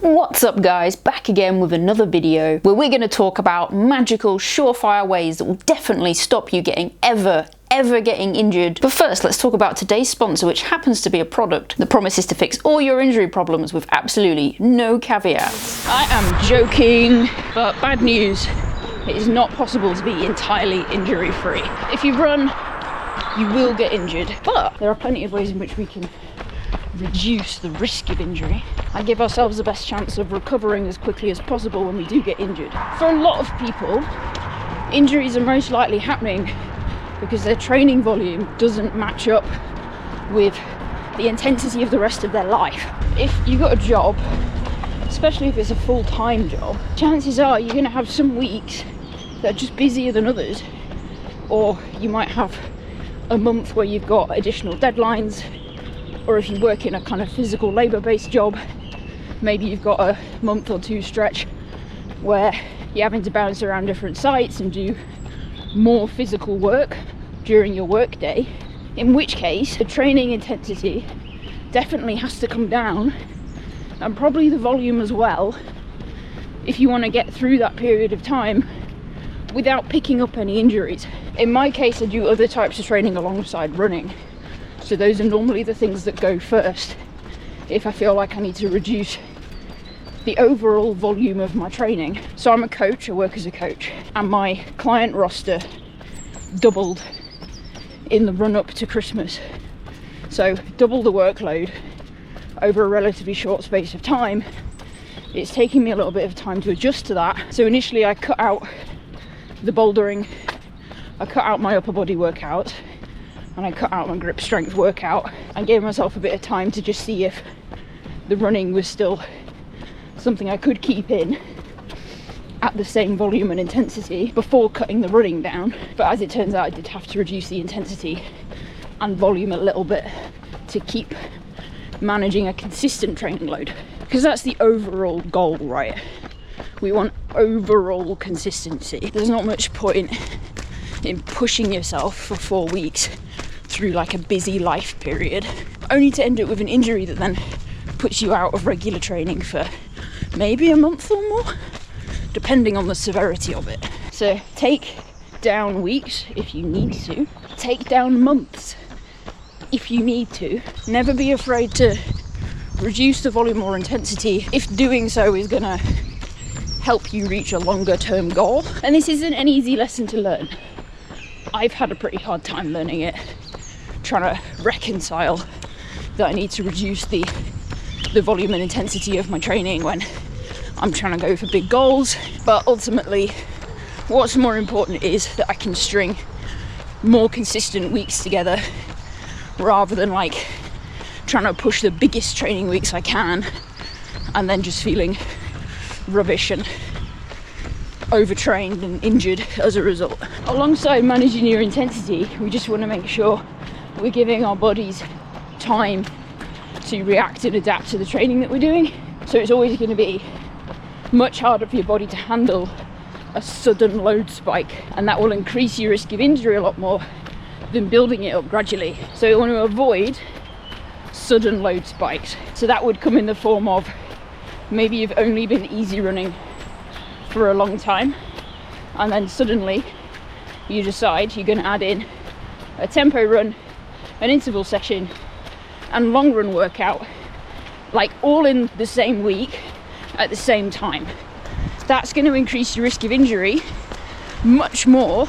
What's up guys, back again with another video where we're going to talk about magical surefire ways that will definitely stop you getting ever getting injured. But first, let's talk about today's sponsor, which happens to be a product that promises to fix all your injury problems with absolutely no caveats. I am joking, but bad news, it is not possible to be entirely injury free. If you run, you will get injured, but there are plenty of ways in which we can reduce the risk of injury and give ourselves the best chance of recovering as quickly as possible when we do get injured. For a lot of people, injuries are most likely happening because their training volume doesn't match up with the intensity of the rest of their life. If you've got a job, especially if it's a full-time job, chances are you're going to have some weeks that are just busier than others, or you might have a month where you've got additional deadlines. Or if you work in a kind of physical labour-based job, maybe you've got a month or two stretch where you're having to bounce around different sites and do more physical work during your work day, in which case the training intensity definitely has to come down, and probably the volume as well, if you want to get through that period of time without picking up any injuries. In my case, I do other types of training alongside running. So those are normally the things that go first if I feel like I need to reduce the overall volume of my training. So I'm a coach, I work as a coach, and my client roster doubled in the run-up to Christmas. So double the workload over a relatively short space of time. It's taking me a little bit of time to adjust to that. So initially I cut out the bouldering, I cut out my upper body workout, and I cut out my grip strength workout and gave myself a bit of time to just see if the running was still something I could keep in at the same volume and intensity before cutting the running down. But as it turns out, I did have to reduce the intensity and volume a little bit to keep managing a consistent training load, because that's the overall goal, right? We want overall consistency. There's not much point in pushing yourself for 4 weeks through like a busy life period, only to end up with an injury that then puts you out of regular training for maybe a month or more, depending on the severity of it. So take down weeks if you need to, take down months if you need to. Never be afraid to reduce the volume or intensity if doing so is gonna help you reach a longer term goal. And this isn't an easy lesson to learn. I've had a pretty hard time learning it, trying to reconcile that I need to reduce the volume and intensity of my training when I'm trying to go for big goals. But ultimately, what's more important is that I can string more consistent weeks together rather than like trying to push the biggest training weeks I can and then just feeling rubbish and overtrained and injured as a result. Alongside managing your intensity, we just want to make sure we're giving our bodies time to react and adapt to the training that we're doing. So it's always going to be much harder for your body to handle a sudden load spike, and that will increase your risk of injury a lot more than building it up gradually. So we want to avoid sudden load spikes. So that would come in the form of maybe you've only been easy running for a long time, and then suddenly you decide you're going to add in a tempo run, an interval session, and long run workout, like all in the same week at the same time. That's going to increase your risk of injury much more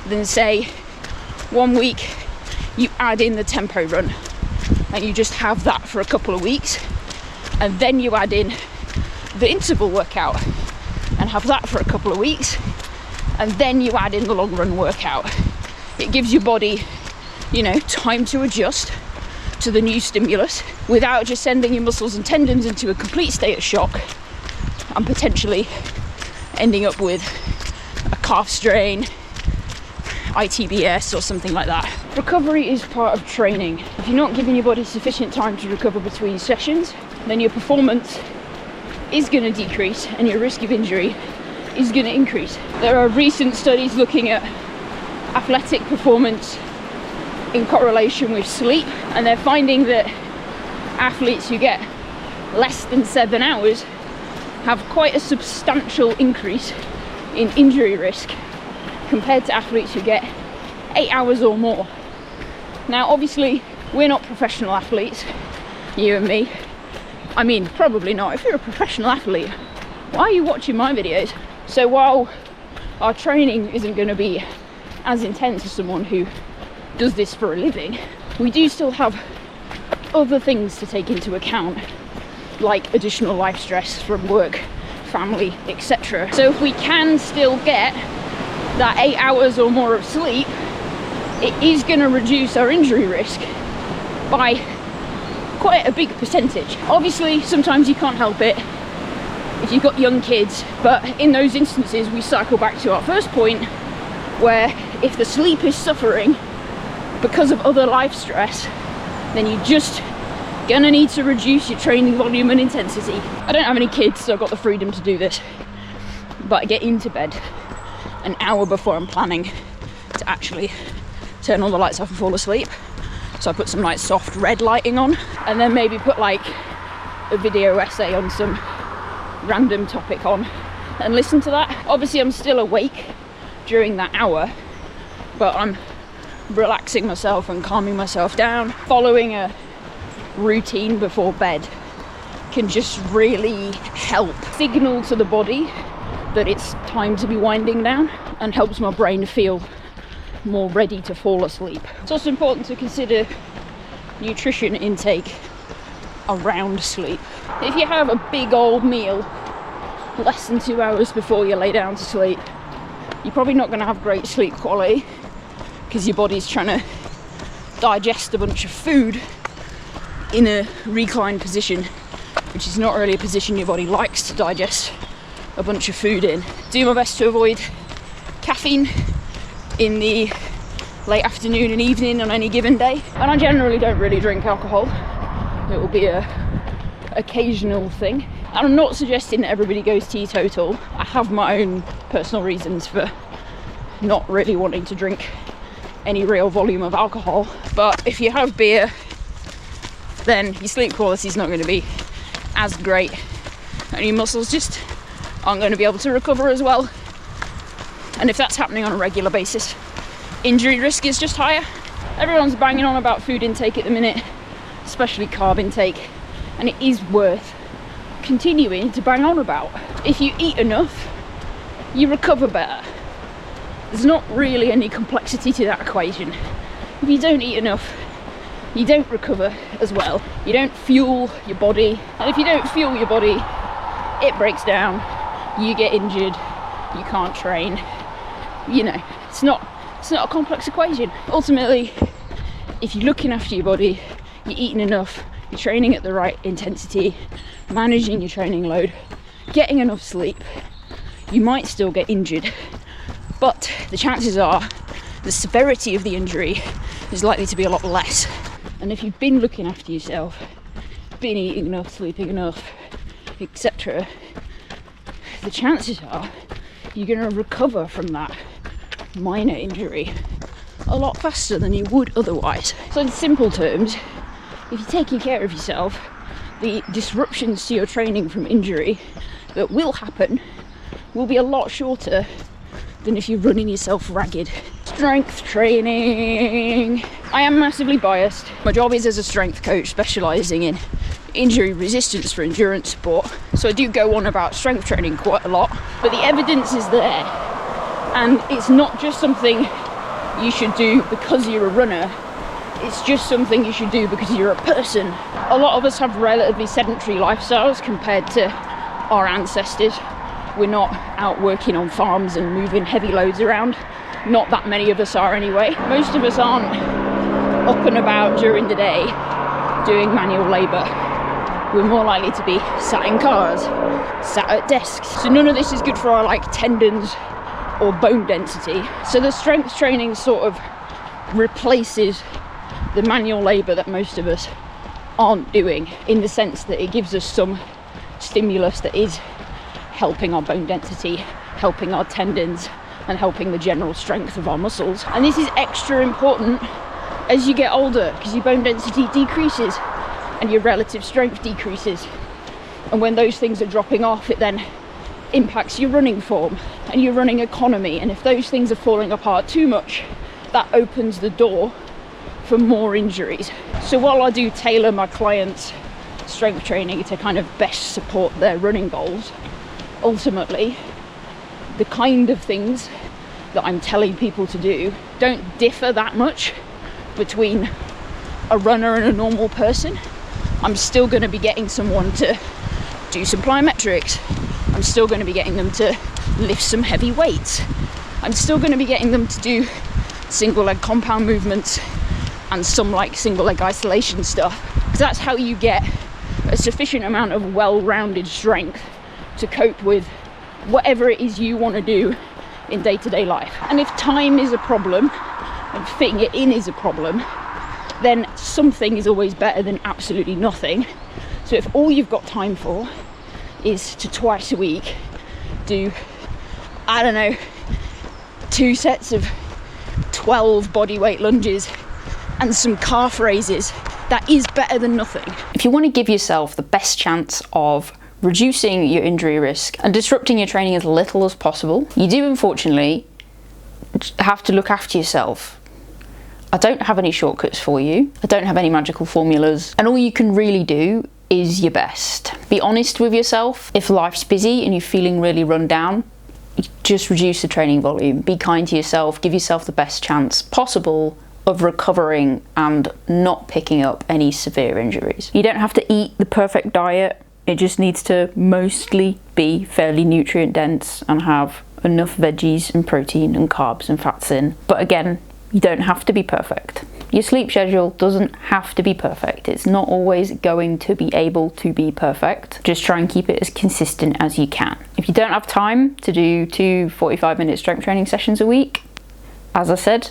than, say, 1 week you add in the tempo run and you just have that for a couple of weeks, and then you add in the interval workout and have that for a couple of weeks, and then you add in the long run workout. It gives your body, time to adjust to the new stimulus without just sending your muscles and tendons into a complete state of shock and potentially ending up with a calf strain, ITBS or something like that. Recovery is part of training. If you're not giving your body sufficient time to recover between sessions, then your performance is going to decrease and your risk of injury is going to increase. There are recent studies looking at athletic performance in correlation with sleep, and they're finding that athletes who get less than 7 hours have quite a substantial increase in injury risk compared to athletes who get 8 hours or more. Now obviously we're not professional athletes, you and me. I mean, probably not. If you're a professional athlete, why are you watching my videos? So while our training isn't going to be as intense as someone who does this for a living, we do still have other things to take into account, like additional life stress from work, family, etc. So if we can still get that 8 hours or more of sleep, it is going to reduce our injury risk by quite a big percentage. Obviously, sometimes you can't help it if you've got young kids, but in those instances we cycle back to our first point, where if the sleep is suffering because of other life stress, then you're just gonna need to reduce your training volume and intensity. I don't have any kids, so I've got the freedom to do this, but I get into bed an hour before I'm planning to actually turn all the lights off and fall asleep. So I put some like soft red lighting on, and then maybe put like a video essay on some random topic on and listen to that. Obviously I'm still awake during that hour, but I'm relaxing myself and calming myself down. Following a routine before bed can just really help signal to the body that it's time to be winding down, and helps my brain feel more ready to fall asleep. It's also important to consider nutrition intake around sleep. If you have a big old meal less than 2 hours before you lay down to sleep, you're probably not going to have great sleep quality, because your body's trying to digest a bunch of food in a reclined position, which is not really a position your body likes to digest a bunch of food in. Do my best to avoid caffeine in the late afternoon and evening on any given day, and I generally don't really drink alcohol. It will be a occasional thing, and I'm not suggesting that everybody goes teetotal. I have my own personal reasons for not really wanting to drink any real volume of alcohol, but if you have beer, then your sleep quality is not going to be as great, and your muscles just aren't going to be able to recover as well. And if that's happening on a regular basis, injury risk is just higher. Everyone's banging on about food intake at the minute, especially carb intake, and it is worth continuing to bang on about. If you eat enough, you recover better. There's not really any complexity to that equation. If you don't eat enough, you don't recover as well. You don't fuel your body, and if you don't fuel your body, it breaks down, you get injured, you can't train. You know, it's not a complex equation. Ultimately, if you're looking after your body, you're eating enough, you're training at the right intensity, managing your training load, getting enough sleep, you might still get injured, but the chances are the severity of the injury is likely to be a lot less. And if you've been looking after yourself, been eating enough, sleeping enough, etc., the chances are you're going to recover from that minor injury a lot faster than you would otherwise. So in simple terms, if you're taking care of yourself, the disruptions to your training from injury that will happen will be a lot shorter than if you're running yourself ragged. Strength training. I am massively biased. My job is as a strength coach specialising in injury resistance for endurance sport, so I do go on about strength training quite a lot, but the evidence is there, and it's not just something you should do because you're a runner, it's just something you should do because you're a person. A lot of us have relatively sedentary lifestyles compared to our ancestors. We're not out working on farms and moving heavy loads around. Not that many of us are anyway. Most of us aren't up and about during the day doing manual labour. We're more likely to be sat in cars, sat at desks. So none of this is good for our like tendons or bone density. So the strength training sort of replaces the manual labour that most of us aren't doing, in the sense that it gives us some stimulus that is helping our bone density, helping our tendons, and helping the general strength of our muscles. And this is extra important as you get older, because your bone density decreases and your relative strength decreases. And when those things are dropping off, it then impacts your running form and your running economy. And if those things are falling apart too much, that opens the door for more injuries. So while I do tailor my clients' strength training to kind of best support their running goals, ultimately the kind of things that I'm telling people to do don't differ that much between a runner and a normal person. I'm still going to be getting someone to do some plyometrics. I'm still going to be getting them to lift some heavy weights. I'm still going to be getting them to do single leg compound movements and some like single leg isolation stuff, because that's how you get a sufficient amount of well-rounded strength to cope with whatever it is you want to do in day-to-day life. And if time is a problem and fitting it in is a problem, then something is always better than absolutely nothing. So if all you've got time for is to twice a week do, I don't know, 2 sets of 12 bodyweight lunges and some calf raises, that is better than nothing. If you want to give yourself the best chance of reducing your injury risk and disrupting your training as little as possible, you do unfortunately have to look after yourself. I don't have any shortcuts for you. I don't have any magical formulas, and all you can really do is your best. Be honest with yourself. If life's busy and you're feeling really run down, just reduce the training volume. Be kind to yourself. Give yourself the best chance possible of recovering and not picking up any severe injuries. You don't have to eat the perfect diet. It just needs to mostly be fairly nutrient dense and have enough veggies and protein and carbs and fats in. But again, you don't have to be perfect. Your sleep schedule doesn't have to be perfect. It's not always going to be able to be perfect. Just try and keep it as consistent as you can. If you don't have time to do 2 45-minute strength training sessions a week, as I said,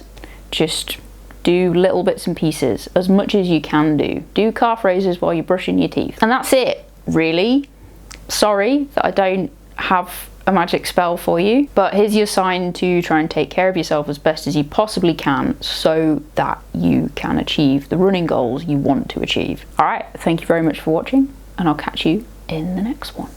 just do little bits and pieces, as much as you can do. Do calf raises while you're brushing your teeth. And that's it, really. Sorry that I don't have a magic spell for you, but here's your sign to try and take care of yourself as best as you possibly can so that you can achieve the running goals you want to achieve. All right, thank you very much for watching, and I'll catch you in the next one.